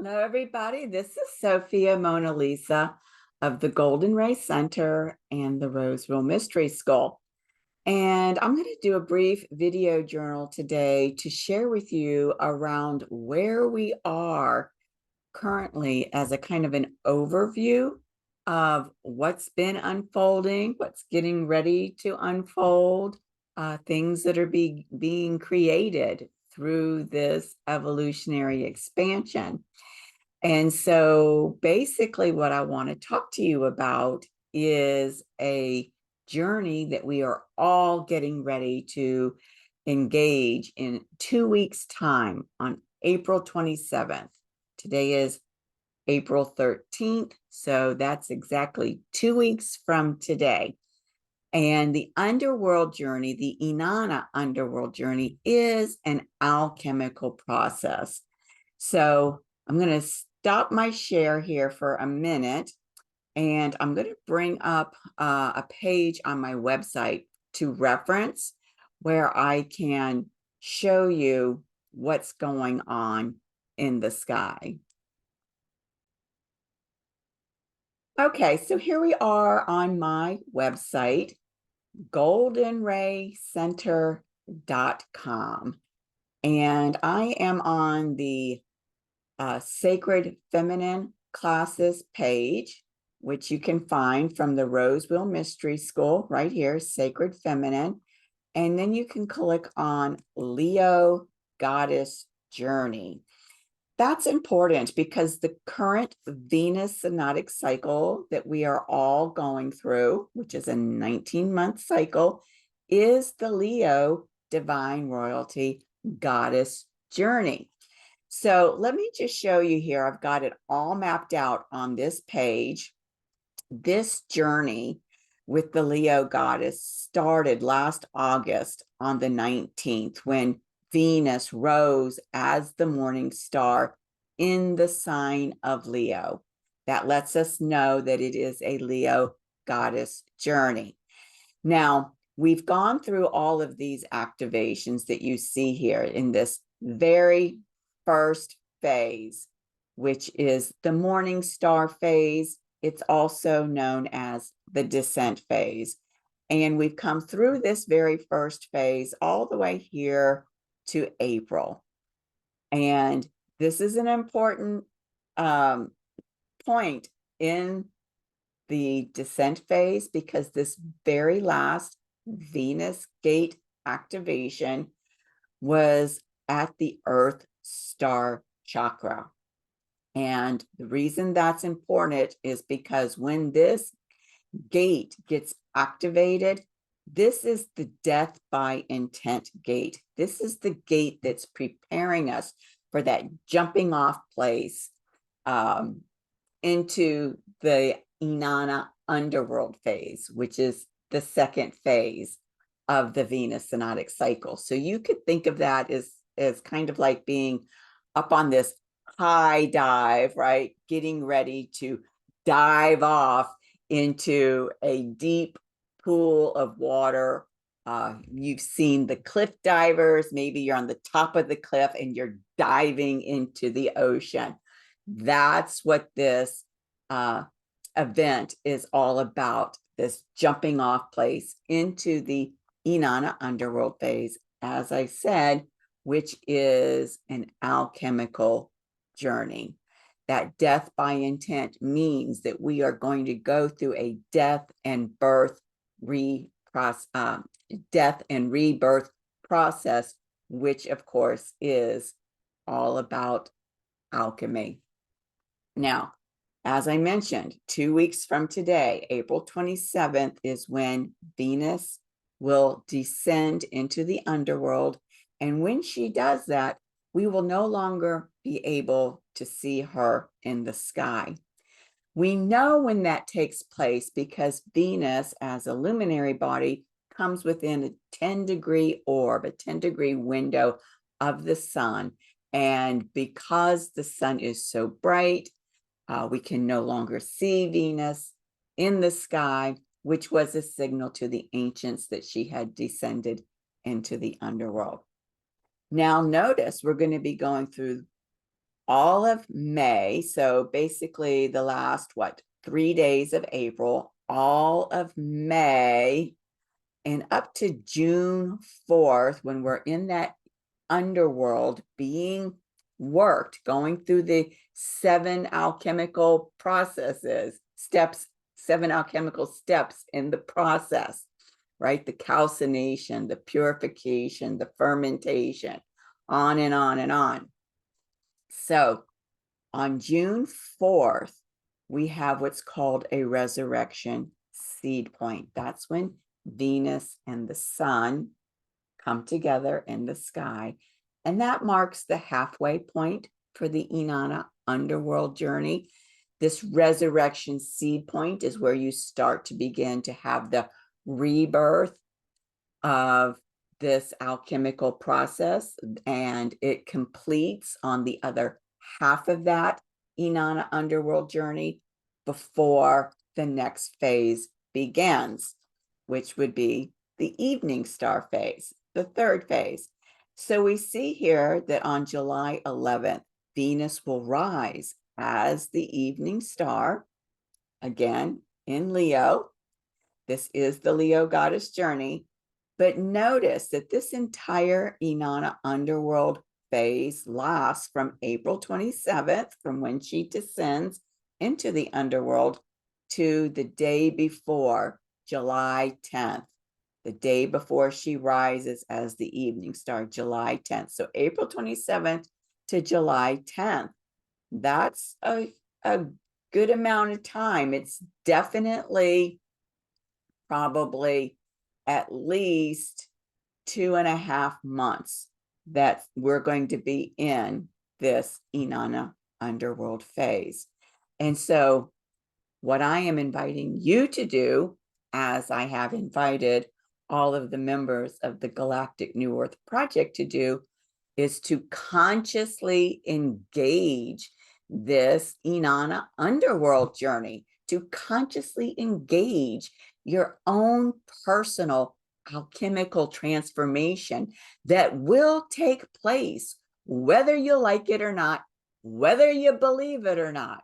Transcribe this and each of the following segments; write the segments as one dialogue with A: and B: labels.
A: Hello, everybody. This is Sophia Mona Lisa of the Golden Ray Center and the Roseville Mystery School. And I'm going to do a brief video journal today to share with you around where we are currently as a kind of an overview of what's been unfolding, what's getting ready to unfold, things that are being created through this evolutionary expansion. And so basically what I want to talk to you about is a journey that we are all getting ready to engage in 2 weeks' time on April 27th. Today is April 13th, so that's exactly 2 weeks from today. And the underworld journey, the Inanna Underworld Journey, is an alchemical process. So I'm going to stop my share here for a minute, and I'm going to bring up a page on my website to reference where I can show you what's going on in the sky. Okay, so here we are on my website, goldenraycenter.com. And I am on the Sacred Feminine Classes page, which you can find from the Roseville Mystery School right here, Sacred Feminine. And then you can click on Leo Goddess Journey. That's important because the current Venus synodic cycle that we are all going through, which is a 19-month cycle, is the Leo Divine Royalty Goddess Journey. So let me just show you here. I've got it all mapped out on this page. This journey with the Leo goddess started last August on the 19th when Venus rose as the morning star in the sign of Leo. That lets us know that it is a Leo goddess journey. Now, we've gone through all of these activations that you see here in this very first phase, which is the morning star phase. It's also known as the descent phase. And we've come through this very first phase all the way here to April. And this is an important point in the descent phase because this very last Venus gate activation was at the Earth star chakra. And the reason that's important is because when this gate gets activated, this is the death by intent gate. This is the gate that's preparing us for that jumping off place into the Inanna Underworld phase, which is the second phase of the Venus synodic cycle. So you could think of that as kind of like being up on this high dive, right? Getting ready to dive off into a deep pool of water. You've seen the cliff divers. Maybe you're on the top of the cliff and you're diving into the ocean. That's what this event is all about, this jumping off place into the Inanna Underworld phase, as I said, which is an alchemical journey. That death by intent means that we are going to go through a death and rebirth process, which of course is all about alchemy. Now, as I mentioned, 2 weeks from today, April 27th, is when Venus will descend into the underworld. And when she does that, we will no longer be able to see her in the sky. We know when that takes place because Venus, as a luminary body, comes within a 10-degree orb, a 10-degree window of the sun. And because the sun is so bright, we can no longer see Venus in the sky, which was a signal to the ancients that she had descended into the underworld. Now notice we're going to be going through all of May, so basically the last, 3 days of April, all of May, and up to June 4th, when we're in that underworld being worked, going through the 7 alchemical processes, steps, 7 alchemical steps in the process, right? The calcination, the purification, the fermentation, on and on and on. So on June 4th, we have what's called a resurrection seed point. That's when Venus and the sun come together in the sky. And that marks the halfway point for the Inanna Underworld Journey. This resurrection seed point is where you start to begin to have the rebirth of this alchemical process, and it completes on the other half of that Inanna Underworld Journey before the next phase begins, which would be the evening star phase, the 3rd phase. So we see here that on July 11th, Venus will rise as the evening star, again in Leo. This is the Leo goddess journey. But notice that this entire Inanna Underworld phase lasts from April 27th, from when she descends into the underworld, to the day before, July 10th, the day before she rises as the evening star, July 10th. So April 27th to July 10th. That's a good amount of time. It's definitely probably at least 2.5 months that we're going to be in this Inanna Underworld phase. And so what I am inviting you to do, as I have invited all of the members of the Galactic New Earth Project to do, is to consciously engage this Inanna Underworld journey, to consciously engage your own personal alchemical transformation that will take place, whether you like it or not, whether you believe it or not.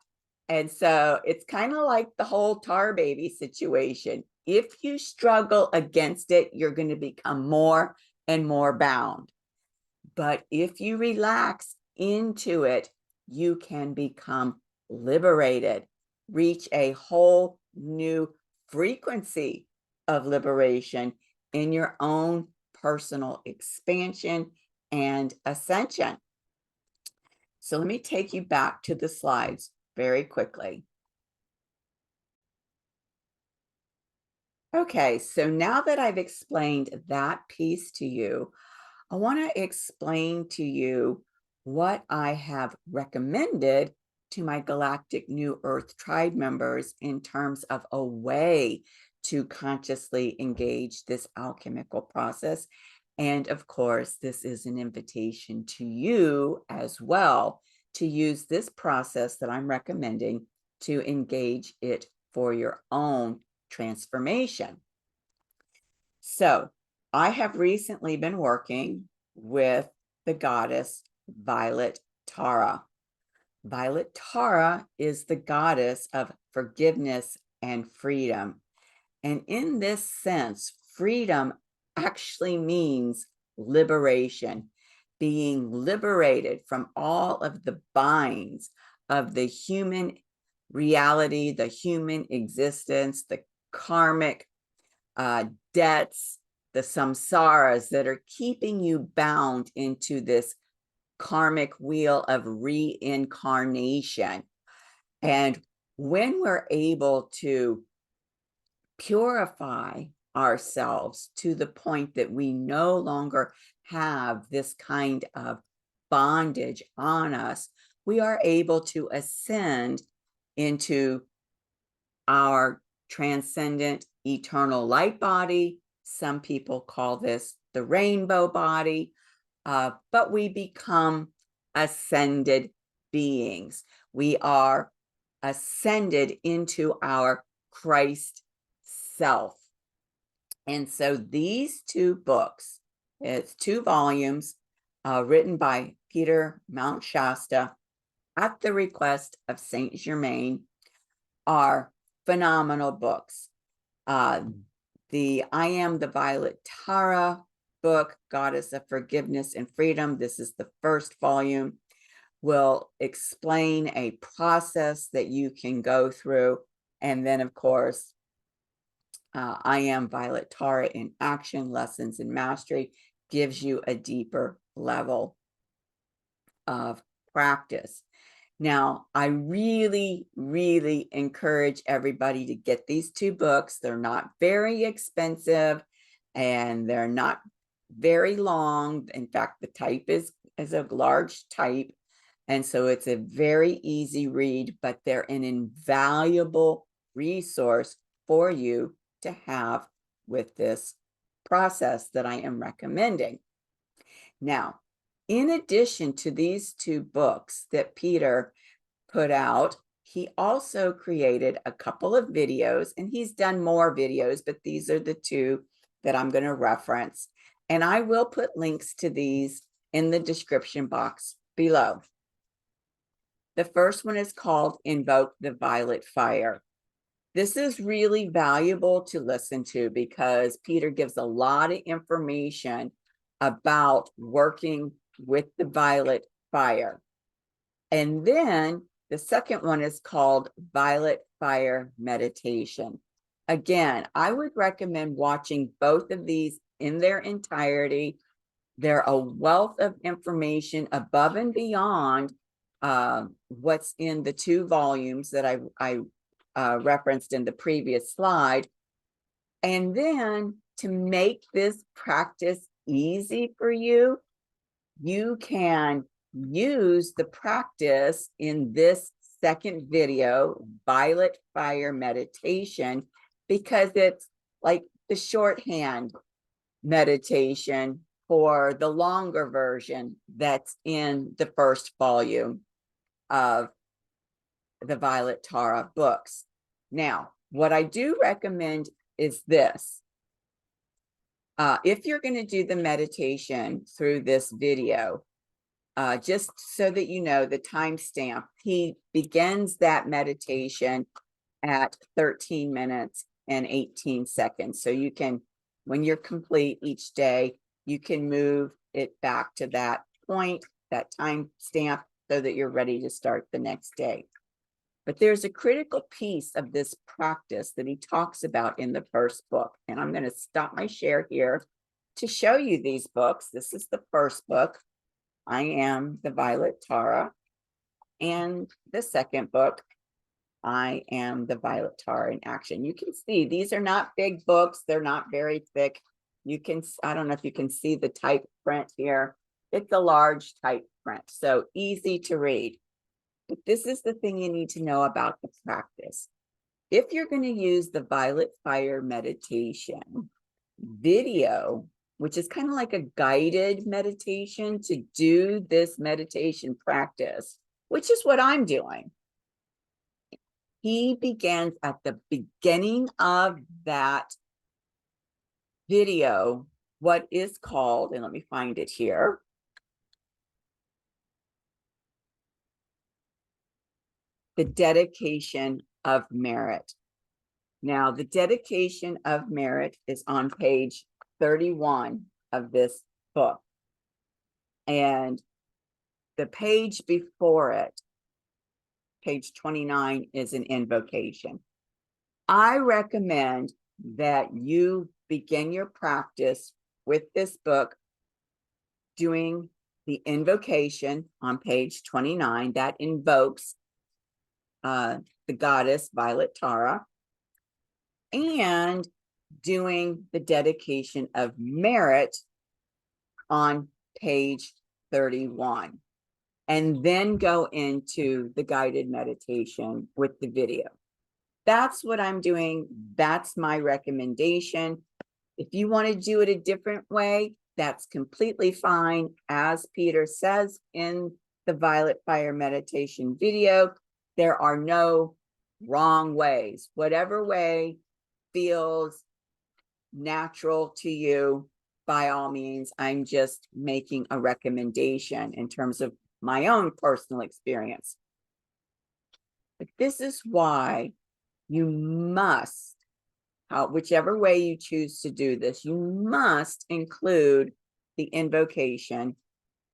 A: And so it's kind of like the whole tar baby situation. If you struggle against it, you're going to become more and more bound. But if you relax into it, you can become liberated, reach a whole new frequency of liberation in your own personal expansion and ascension. So let me take you back to the slides very quickly. Okay, so now that I've explained that piece to you, I want to explain to you what I have recommended to my Galactic New Earth Tribe members in terms of a way to consciously engage this alchemical process. And of course, this is an invitation to you as well to use this process that I'm recommending to engage it for your own transformation. So I have recently been working with the goddess Violet Tara. Violet Tara is the goddess of forgiveness and freedom. And in this sense, freedom actually means liberation, being liberated from all of the binds of the human reality, the human existence, the karmic debts, the samsaras that are keeping you bound into this karmic wheel of reincarnation. And when we're able to purify ourselves to the point that we no longer have this kind of bondage on us, we are able to ascend into our transcendent eternal light body. Some people call this the rainbow body, but we become ascended beings. We are ascended into our Christ self. And so these 2 books, it's 2 volumes written by Peter Mount Shasta, at the request of Saint Germain, are phenomenal books. The I Am the Violet Tara book, Goddess of Forgiveness and Freedom, this is the first volume, will explain a process that you can go through. And then, of course, I Am Violet Tara in Action, Lessons in Mastery, gives you a deeper level of practice. Now, I really, really encourage everybody to get these two books. They're not very expensive and they're not very long. In fact, the type is a large type. And so it's a very easy read, but they're an invaluable resource for you to have with this process that I am recommending. Now, in addition to these two books that Peter put out, he also created a couple of videos, and he's done more videos, but these are the two that I'm going to reference. And I will put links to these in the description box below. The first one is called Invoke the Violet Fire. This is really valuable to listen to because Peter gives a lot of information about working with the violet fire. And then the second one is called Violet Fire Meditation. Again, I would recommend watching both of these in their entirety. They're a wealth of information above and beyond what's in the two volumes that I referenced in the previous slide. And then to make this practice easy for you, you can use the practice in this second video, Violet Fire Meditation, because it's like the shorthand meditation for the longer version that's in the first volume of the Violet Tara books. Now, what I do recommend is this. If you're going to do the meditation through this video, just so that you know the timestamp, he begins that meditation at 13 minutes and 18 seconds. So you can, when you're complete each day, you can move it back to that point, that timestamp, so that you're ready to start the next day. But there's a critical piece of this practice that he talks about in the first book. And I'm going to stop my share here to show you these books. This is the first book, I Am the Violet Tara. And the second book, I Am the Violet Tara in Action. You can see these are not big books. They're not very thick. You can, I don't know if you can see the type print here. It's a large type print, so easy to read. But this is the thing you need to know about the practice. If you're going to use the Violet Fire Meditation video, which is kind of like a guided meditation to do this meditation practice, which is what I'm doing, he begins at the beginning of that video, what is called, and let me find it here, the dedication of merit. Now, the dedication of merit is on page 31 of this book. And the page before it, page 29, is an invocation. I recommend that you begin your practice with this book doing the invocation on page 29 that invokes the goddess Violet Tara, and doing the dedication of merit on page 31, and then go into the guided meditation with the video. That's what I'm doing. That's my recommendation. If you want to do it a different way, that's completely fine. As Peter says in the Violet Fire Meditation video, there are no wrong ways. Whatever way feels natural to you, by all means. I'm just making a recommendation in terms of my own personal experience. But this is why you must, whichever way you choose to do this, you must include the invocation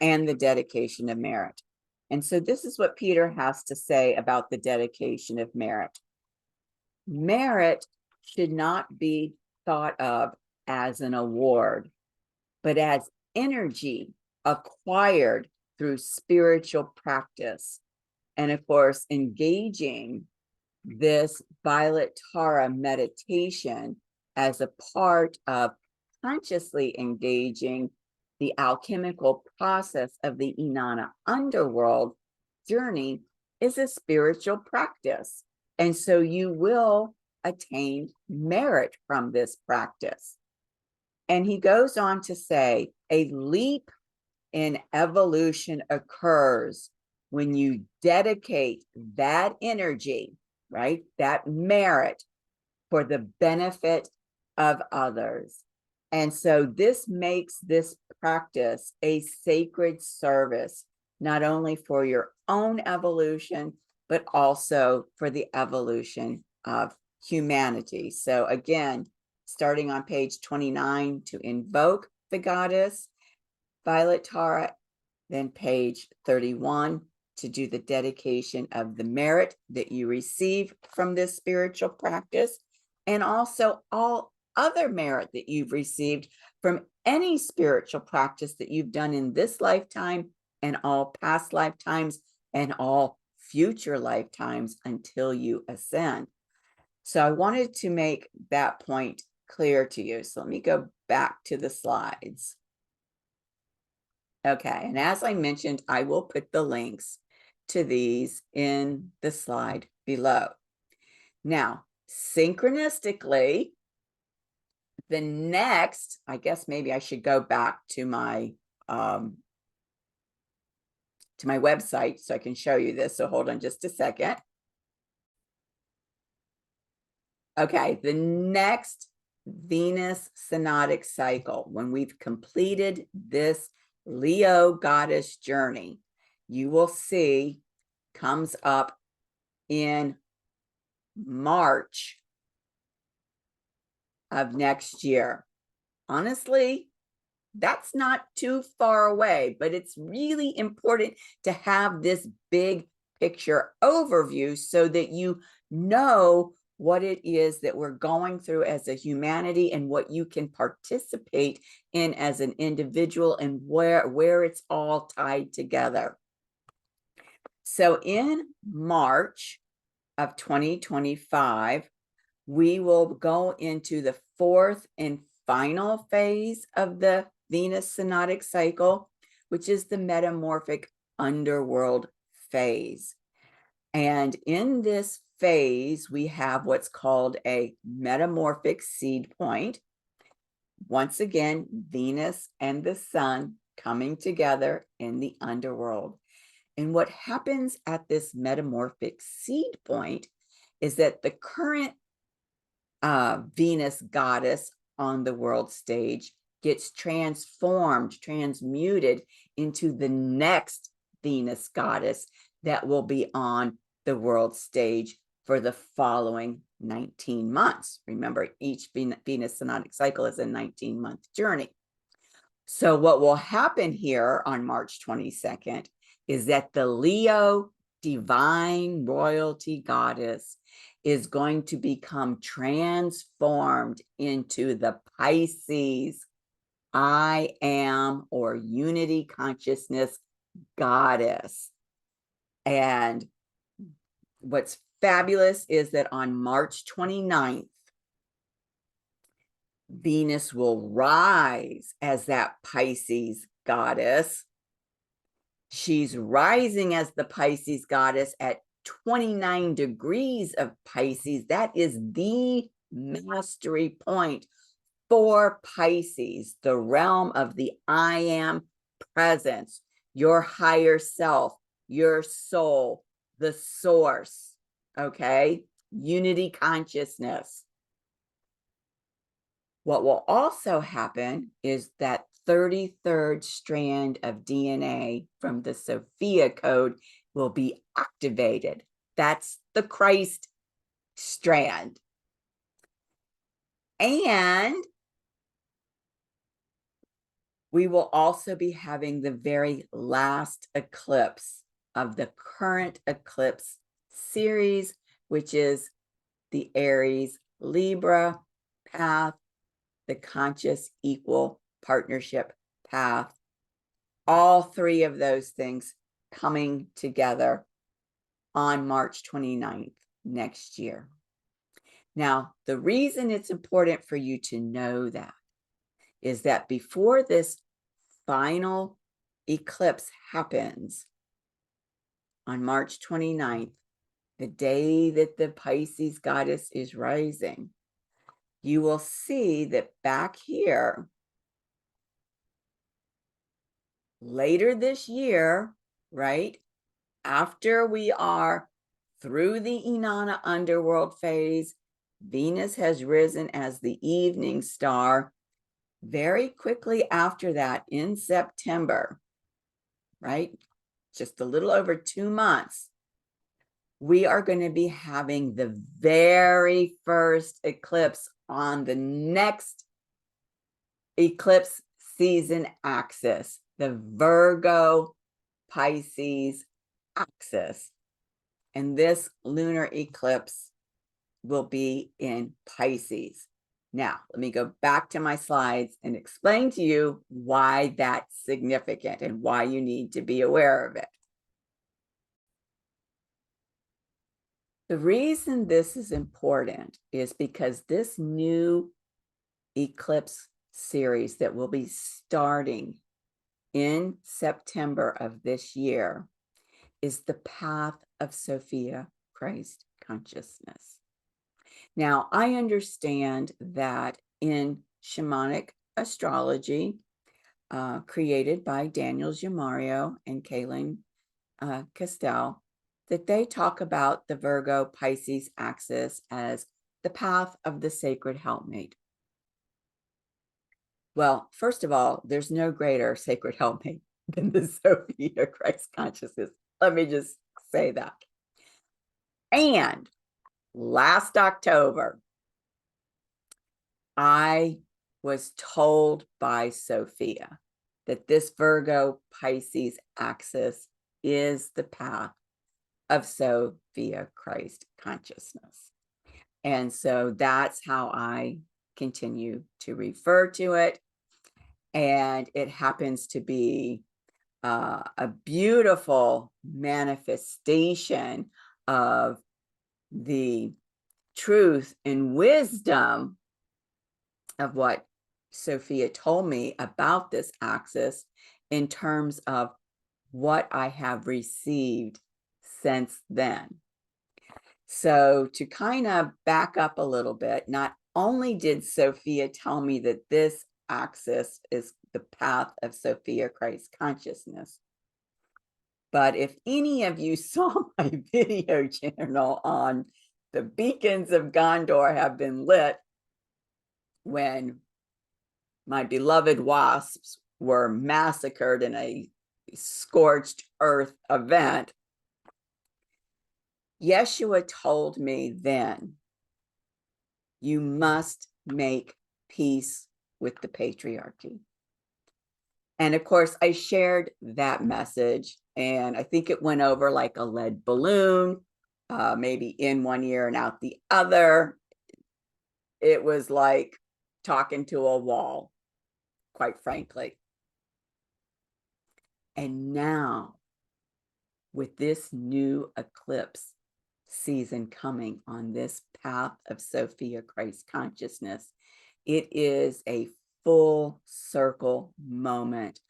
A: and the dedication of merit. And so this is what Peter has to say about the dedication of merit. Merit should not be thought of as an award, but as energy acquired through spiritual practice. And of course, engaging this Violet Tara meditation as a part of consciously engaging the alchemical process of the Inanna Underworld Journey is a spiritual practice. And so you will attain merit from this practice. And he goes on to say, a leap in evolution occurs when you dedicate that energy, right, that merit, for the benefit of others. And so this makes this practice a sacred service, not only for your own evolution, but also for the evolution of humanity. So again, starting on page 29 to invoke the goddess, Violet Tara, then page 31 to do the dedication of the merit that you receive from this spiritual practice, and also all other merit that you've received from any spiritual practice that you've done in this lifetime and all past lifetimes and all future lifetimes until you ascend. So I wanted to make that point clear to you. So let me go back to the slides. Okay, and as I mentioned, I will put the links to these in the slide below. Now, synchronistically, the next, I guess maybe I should go back to my website so I can show you this. So hold on just a second. Okay, the next Venus synodic cycle, when we've completed this Leo goddess journey, you will see comes up in March of next year. Honestly, that's not too far away, but it's really important to have this big picture overview so that you know what it is that we're going through as a humanity and what you can participate in as an individual and where it's all tied together. So in March of 2025, we will go into the fourth and final phase of the Venus synodic cycle, which is the metamorphic underworld phase. And in this phase, we have what's called a metamorphic seed point. Once again, Venus and the sun coming together in the underworld. And what happens at this metamorphic seed point is that the current Venus goddess on the world stage gets transmuted into the next Venus goddess that will be on the world stage for the following 19 months. Remember, each Venus synodic cycle is a 19-month journey. So what will happen here on March 22nd is that the Leo divine royalty goddess is going to become transformed into the Pisces I am, or unity consciousness goddess. And what's fabulous is that on March 29th, Venus will rise as that Pisces goddess. She's rising as the Pisces goddess at 29 degrees of Pisces. That is the mastery point for Pisces, the realm of the I am presence, your higher self, your soul, the source, okay? Unity consciousness. What will also happen is that 33rd strand of DNA from the Sophia code will be activated. That's the Christ strand. And we will also be having the very last eclipse of the current eclipse series, which is the Aries Libra path, the conscious equal partnership path. All three of those things coming together on March 29th next year. Now, the reason it's important for you to know that is that before this final eclipse happens on March 29th, the day that the Pisces goddess is rising, you will see that back here, later this year, right, after we are through the Inanna Underworld phase, Venus has risen as the evening star. Very quickly after that, in September, right, just a little over 2 months, we are going to be having the very first eclipse on the next eclipse season axis, the Virgo Pisces axis. And this lunar eclipse will be in Pisces. Now, let me go back to my slides and explain to you why that's significant and why you need to be aware of it. The reason this is important is because this new eclipse series that will be starting in September of this year is the path of Sophia-Christ consciousness. Now, I understand that in shamanic astrology, created by Daniel Giamario and Kaylin Castell, that they talk about the Virgo Pisces axis as the path of the sacred helpmate. Well, first of all, there's no greater sacred helpmate than the Sophia-Christ consciousness. Let me just say that. And last October, I was told by Sophia that this Virgo Pisces axis is the path of Sophia-Christ consciousness. And so that's how I continue to refer to it. And it happens to be a beautiful manifestation of the truth and wisdom of what Sophia told me about this axis in terms of what I have received since then. So to kind of back up a little bit, not only did Sophia tell me that this axis is the path of Sophia-Christ consciousness, but if any of you saw my video channel on the beacons of Gondor have been lit when my beloved wasps were massacred in a scorched earth event, Yeshua told me then, you must make peace with the patriarchy. And of course, I shared that message, and I think it went over like a lead balloon, maybe in one ear and out the other. It was like talking to a wall, quite frankly. And now, with this new eclipse season coming on this path of Sophia-Christ consciousness, it is a full circle moment.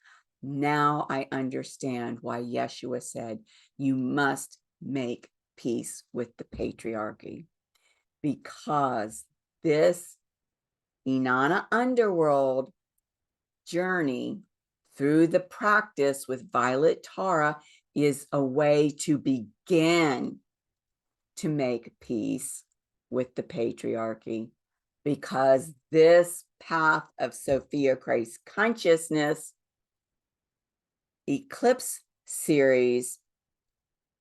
A: Now I understand why Yeshua said, you must make peace with the patriarchy, because this Inanna Underworld journey through the practice with Violet Tara is a way to begin to make peace with the patriarchy, because this path of Sophia-Christ consciousness eclipse series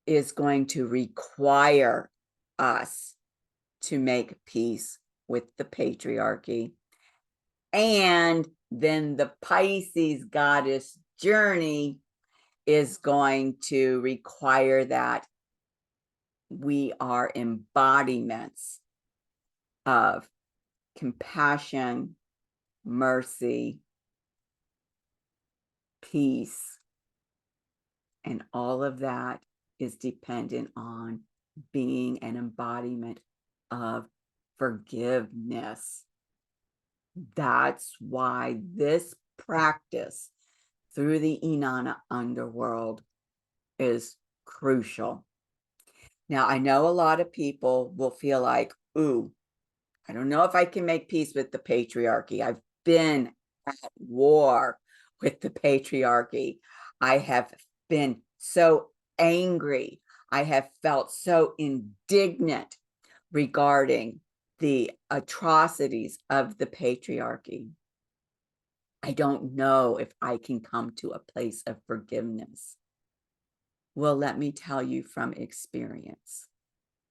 A: is going to require us to make peace with the patriarchy. And then the Pisces goddess journey is going to require that we are embodiments of compassion, mercy, peace, and all of that is dependent on being an embodiment of forgiveness. That's why this practice through the Inanna Underworld is crucial. Now, I know a lot of people will feel like, ooh, I don't know if I can make peace with the patriarchy. I've been at war with the patriarchy. I have been so angry. I have felt so indignant regarding the atrocities of the patriarchy. I don't know if I can come to a place of forgiveness. Well, let me tell you from experience,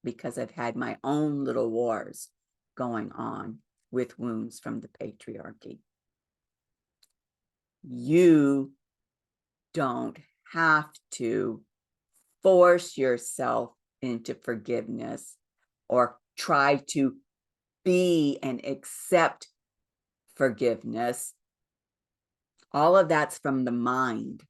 A: because I've had my own little wars going on with wounds from the patriarchy. You don't have to force yourself into forgiveness or try to be and accept forgiveness. All of that's from the mind.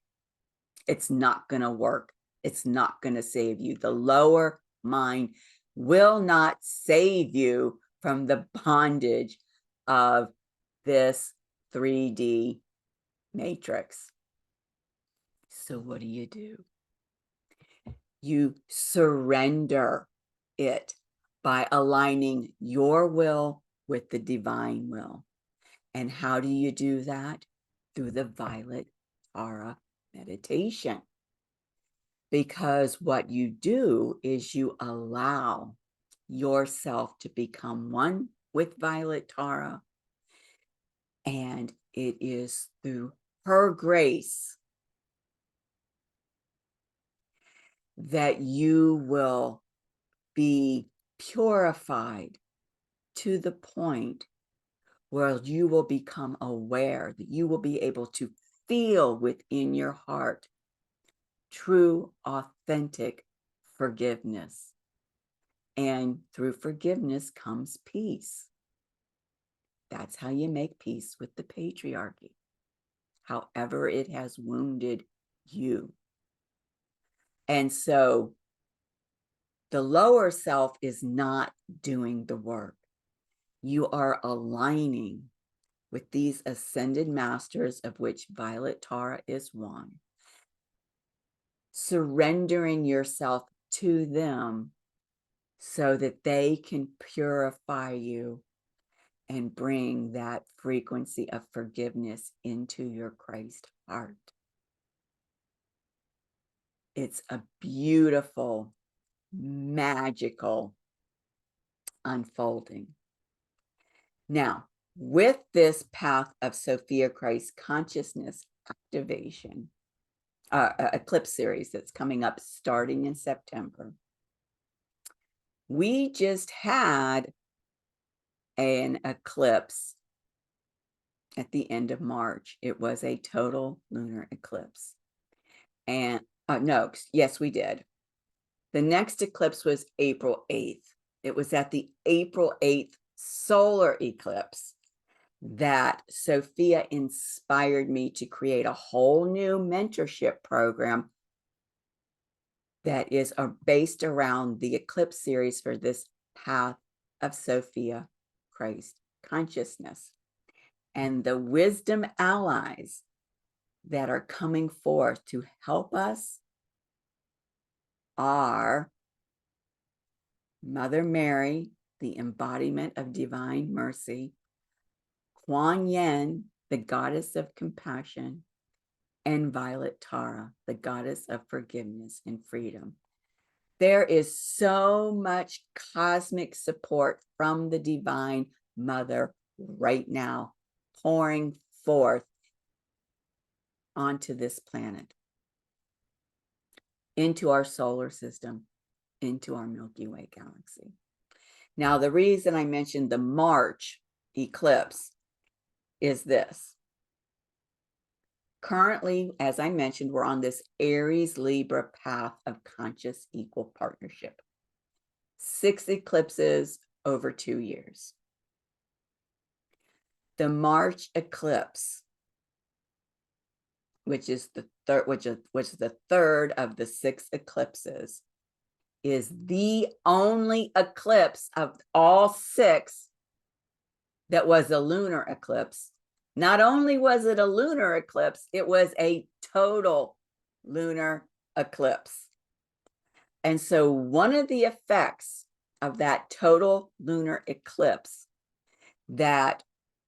A: It's not going to work. It's not going to save you. The lower mind will not save you from the bondage of this 3D matrix. So what do? You surrender it by aligning your will with the divine will. And how do you do that? Through the Violet Tara meditation. Because what you do is you allow yourself to become one with Violet Tara. And it is through her grace that you will be purified to the point where you will become aware, that you will be able to feel within your heart true, authentic forgiveness. And through forgiveness comes peace. That's how you make peace with the patriarchy, however it has wounded you. And so the lower self is not doing the work. You are aligning with these ascended masters, of which Violet Tara is one, surrendering yourself to them so that they can purify you and bring that frequency of forgiveness into your Christ heart. It's a beautiful, magical unfolding. Now, with this path of Sophia-Christ consciousness activation, eclipse series that's coming up starting in September, we just had an eclipse at the end of March. It was a total lunar eclipse. And no, yes, we did. The next eclipse was April 8th. It was at the April 8th solar eclipse that Sophia inspired me to create a whole new mentorship program that is based around the eclipse series for this path of Sophia-Christ consciousness. And the wisdom allies that are coming forth to help us are Mother Mary, the embodiment of divine mercy, Kuan Yin, the goddess of compassion, and Violet Tara, the goddess of forgiveness and freedom. There is so much cosmic support from the Divine Mother right now, pouring forth onto this planet. into our solar system, into our Milky Way galaxy. Now, the reason I mentioned the March eclipse is this. Currently, as I mentioned, we're on this Aries-Libra path of conscious equal partnership. 6 eclipses over 2 years. The March eclipse, which is the third of the 6 eclipses, is the only eclipse of all 6 that was a lunar eclipse. Not only was it a lunar eclipse, it was a total lunar eclipse. And so one of the effects of that total lunar eclipse that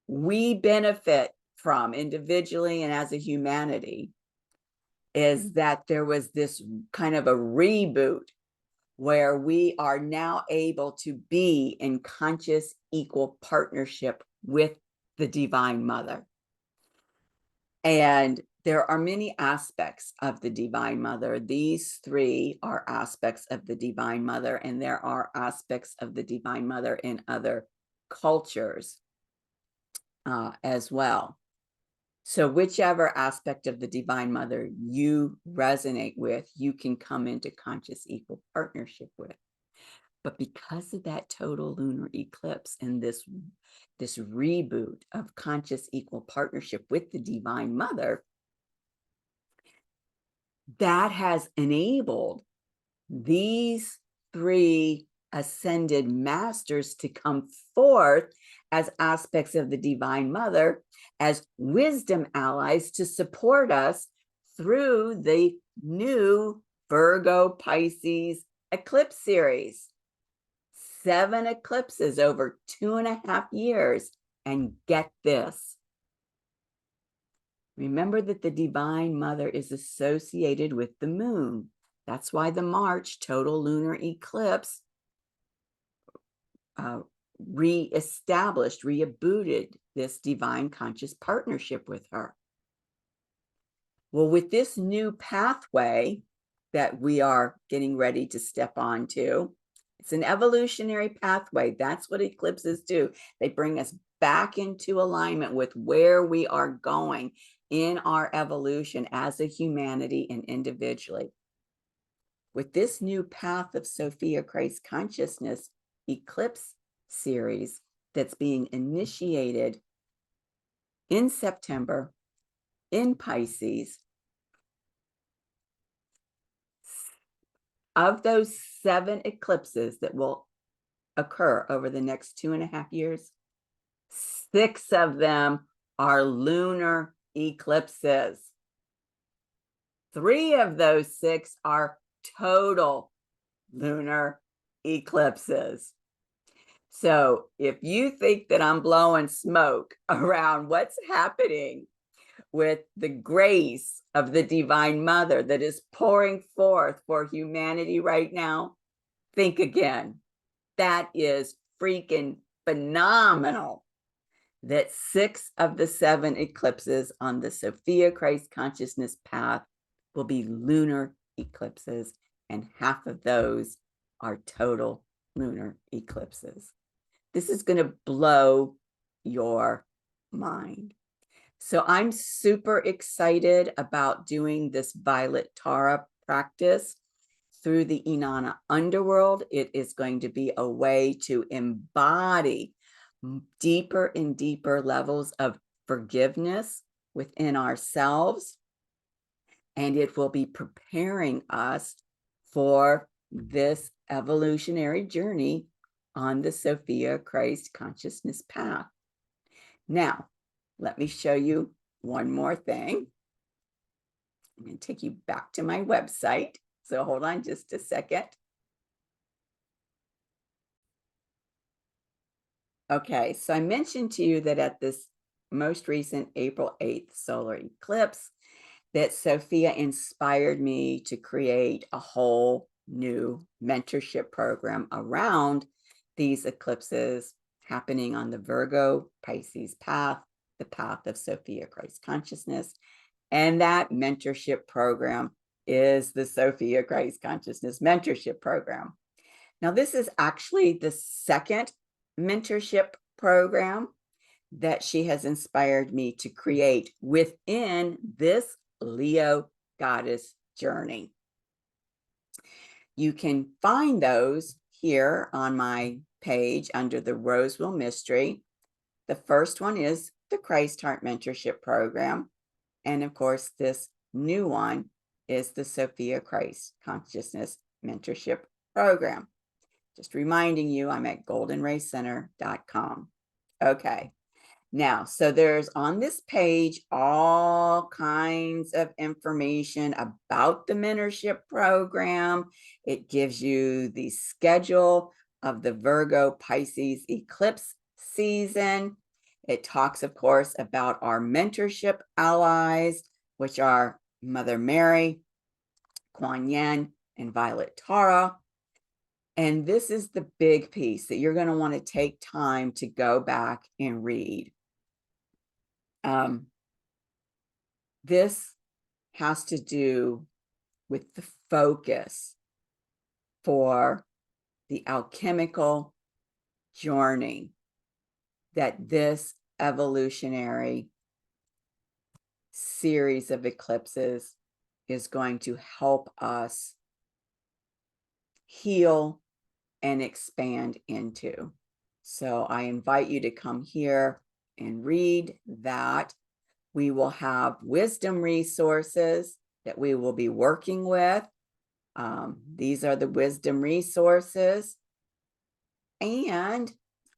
A: we benefit from individually and as a humanity is that there was this kind of a reboot where we are now able to be in conscious equal partnership with the Divine Mother. And there are many aspects of the Divine Mother. These 3 are aspects of the Divine Mother, and there are aspects of the Divine Mother in other cultures as well. So whichever aspect of the Divine Mother you resonate with, you can come into conscious equal partnership with. But because of that total lunar eclipse and this reboot of conscious equal partnership with the Divine Mother, that has enabled these 3 ascended masters to come forth as aspects of the Divine Mother, as wisdom allies to support us through the new Virgo Pisces eclipse series. 7 eclipses over 2.5 years. And get this. Remember that the Divine Mother is associated with the moon. That's why the March total lunar eclipse rebooted this divine conscious partnership with her. Well, with this new pathway that we are getting ready to step onto, it's an evolutionary pathway. That's what eclipses do. They bring us back into alignment with where we are going in our evolution as a humanity and individually. With this new path of Sophia-Christ consciousness eclipse series that's being initiated in September in Pisces, of those 7 eclipses that will occur over the next 2.5 years, 6 of them are lunar eclipses. 3 of those 6 are total lunar eclipses. So if you think that I'm blowing smoke around what's happening with the grace of the Divine Mother that is pouring forth for humanity right now, think again. That is freaking phenomenal that 6 of the 7 eclipses on the Sophia-Christ consciousness path will be lunar eclipses, and half of those are total lunar eclipses. This is going to blow your mind. So I'm super excited about doing this Violet Tara practice through the Inanna Underworld. It is going to be a way to embody deeper and deeper levels of forgiveness within ourselves. And it will be preparing us for this evolutionary journey on the Sophia-Christ consciousness path. Now, let me show you one more thing. I'm going to take you back to my website. So hold on just a second. Okay, so I mentioned to you that at this most recent April 8th solar eclipse, that Sophia inspired me to create a whole new mentorship program around these eclipses happening on the Virgo Pisces path, the path of Sophia-Christ consciousness. And that mentorship program is the Sophia-Christ Consciousness Mentorship Program. Now, this is actually the second mentorship program that she has inspired me to create within this Leo Goddess journey. You can find those here on my page under the Rosewheel Mystery. The first one is the Christ Heart Mentorship Program. And of course, this new one is the Sophia-Christ Consciousness Mentorship Program. Just reminding you, I'm at goldenraycenter.com. Okay. Now, so there's on this page all kinds of information about the mentorship program. It gives you the schedule of the Virgo Pisces eclipse season. It talks, of course, about our mentorship allies, which are Mother Mary, Kuan Yin, and Violet Tara. And this is the big piece that you're going to want to take time to go back and read. This has to do with the focus for the alchemical journey that this evolutionary series of eclipses is going to help us heal and expand into. So I invite you to come here and read that. We will have wisdom resources that we will be working with. These are the wisdom resources. And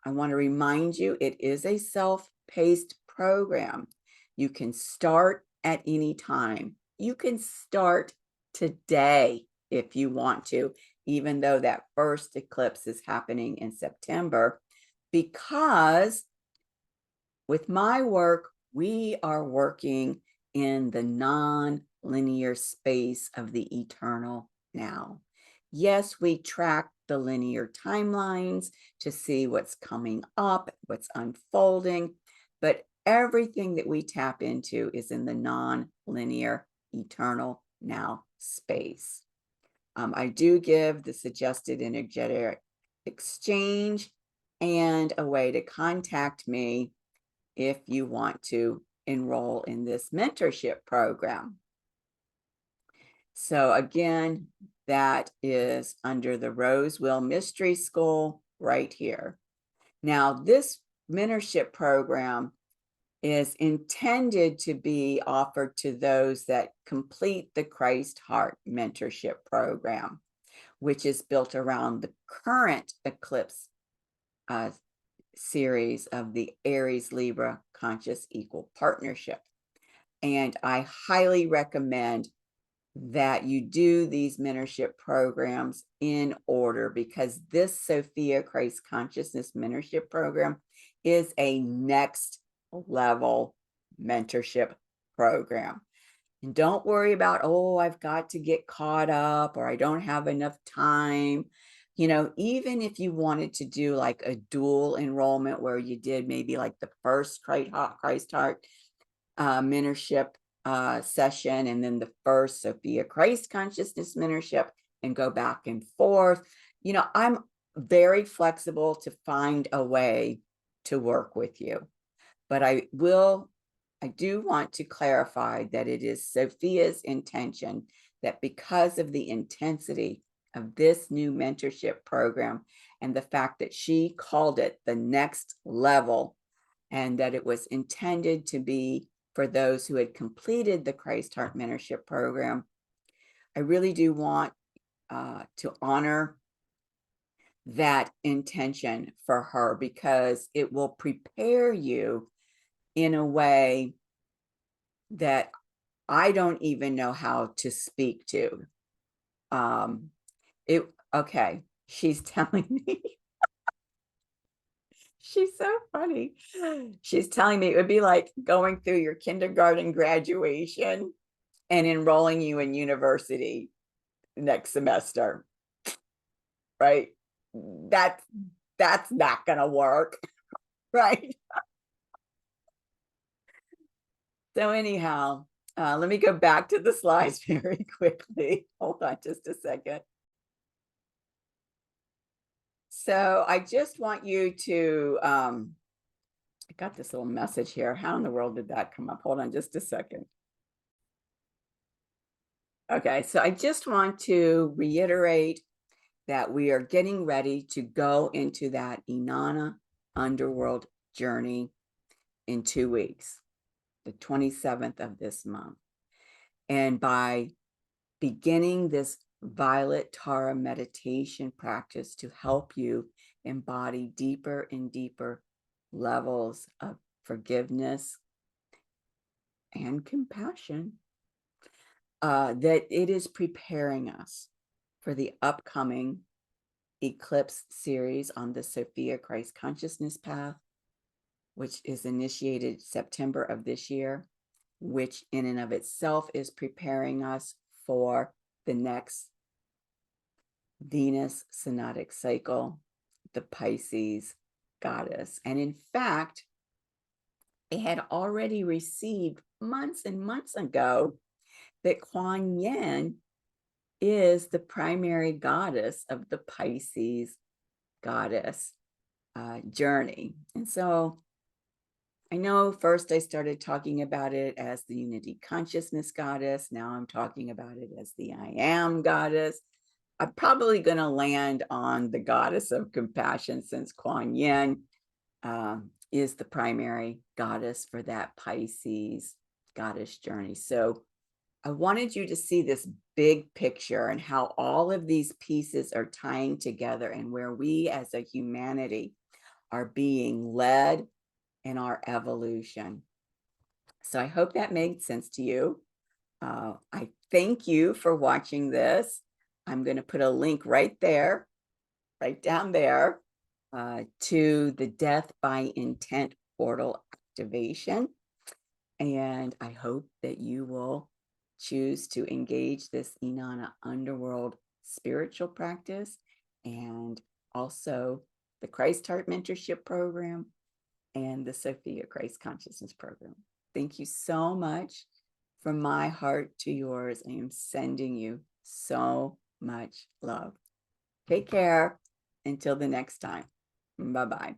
A: I want to remind you, it is a self-paced program. You can start at any time. You can start today if you want to, even though that first eclipse is happening in September, because with my work, we are working in the non-linear space of the eternal now. Yes, we track the linear timelines to see what's coming up, what's unfolding, but everything that we tap into is in the non-linear eternal now space. I do give the suggested energetic exchange and a way to contact me if you want to enroll in this mentorship program. So again, that is under the Rosewheel Mystery School right here. Now, this mentorship program is intended to be offered to those that complete the Christ Heart Mentorship Program, which is built around the current eclipse series of the Aries Libra Conscious Equal Partnership. And I highly recommend that you do these mentorship programs in order, because this Sophia-Christ Consciousness Mentorship Program is a next level mentorship program. And don't worry about, oh, I've got to get caught up, or I don't have enough time. You know, even if you wanted to do like a dual enrollment where you did maybe like the first Christ Heart mentorship session and then the first Sophia-Christ Consciousness mentorship, and go back and forth. You know, I'm very flexible to find a way to work with you. But I do want to clarify that it is Sophia's intention that because of the intensity of this new mentorship program and the fact that she called it the next level, and that it was intended to be for those who had completed the Christ Heart Mentorship Program, I really do want to honor that intention for her, because it will prepare you in a way that I don't even know how to speak to. Okay, she's telling me, she's so funny. She's telling me it would be like going through your kindergarten graduation and enrolling you in university next semester, right? That's not gonna work, right? So anyhow, Let me go back to the slides very quickly. Hold on just a second. So I just want you to, I got this little message here. How in the world did that come up? Hold on just a second. Okay, so I just want to reiterate that we are getting ready to go into that Inanna Underworld Journey in 2 weeks, the 27th of this month. And by beginning this Violet Tara meditation practice to help you embody deeper and deeper levels of forgiveness and compassion, that it is preparing us for the upcoming eclipse series on the Sophia-Christ consciousness path, which is initiated September of this year, which in and of itself is preparing us for the next Venus synodic cycle, the Pisces goddess. And in fact, it had already received months and months ago that Kuan Yin is the primary goddess of the Pisces goddess journey. And so I know first I started talking about it as the unity consciousness goddess. Now I'm talking about it as the I am goddess. I'm probably going to land on the goddess of compassion, since Kuan Yin is the primary goddess for that Pisces goddess journey. So I wanted you to see this big picture and how all of these pieces are tying together, and where we as a humanity are being led in our evolution. So I hope that made sense to you. I thank you for watching this. I'm going to put a link right there, right down there, to the Death by Intent portal activation. And I hope that you will choose to engage this Inanna Underworld spiritual practice, and also the Christ Heart Mentorship Program and the Sophia-Christ Consciousness Program. Thank you so much. From my heart to yours, I am sending you so much love. Take care until the next time. Bye-bye.